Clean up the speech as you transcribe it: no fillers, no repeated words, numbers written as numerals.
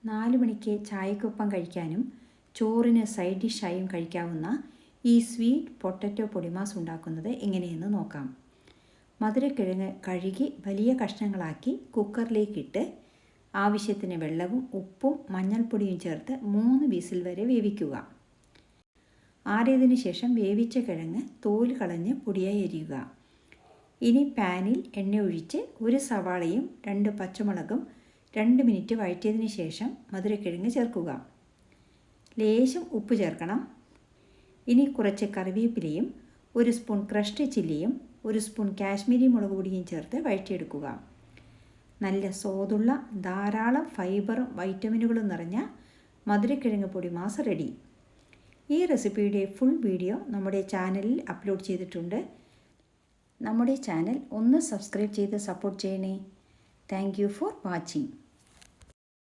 4 മണിക്ക് ചായക്കൊപ്പം കഴിക്കാനും ചോറിന് സൈഡ് ഡിഷായും കഴിക്കാവുന്ന ഈ സ്വീറ്റ് പൊട്ടറ്റോ പൊടിമാസ് ഉണ്ടാക്കുന്നത് എങ്ങനെയെന്ന് നോക്കാം. മധുരക്കിഴങ്ങ് കഴുകി വലിയ കഷ്ണങ്ങളാക്കി കുക്കറിലേക്കിട്ട് ആവശ്യത്തിന് വെള്ളവും ഉപ്പും മഞ്ഞൾപ്പൊടിയും ചേർത്ത് 3 വിസിൽ വരെ വേവിക്കുക. ആറിയതിനു ശേഷം വേവിച്ച കിഴങ്ങ് തോൽ കളഞ്ഞ് പൊടിയായി അരിയുക. ഇനി പാനിൽ എണ്ണ ഒഴിച്ച് 1 സവാളയും 2 പച്ചമുളകും 2 മിനിറ്റ് വഴറ്റിയതിന് ശേഷം മധുരക്കിഴങ്ങ് ചേർക്കുക. ലേശം ഉപ്പ് ചേർക്കണം. ഇനി കുറച്ച് കറിവേപ്പിലയും 1 സ്പൂൺ ക്രഷ്ഡ് ചില്ലിയും 1 സ്പൂൺ കാശ്മീരി മുളക് പൊടിയും ചേർത്ത് വഴറ്റിയെടുക്കുക. നല്ല സ്വാദുള്ള ധാരാളം ഫൈബറും വൈറ്റമിനുകളും നിറഞ്ഞ മധുരക്കിഴങ്ങ് പൊടിമാസ് റെഡി. ഈ റെസിപ്പിയുടെ ഫുൾ വീഡിയോ നമ്മുടെ ചാനലിൽ അപ്ലോഡ് ചെയ്തിട്ടുണ്ട്. നമ്മുടെ ചാനൽ ഒന്ന് സബ്സ്ക്രൈബ് ചെയ്ത് സപ്പോർട്ട് ചെയ്യണേ. Thank you for watching.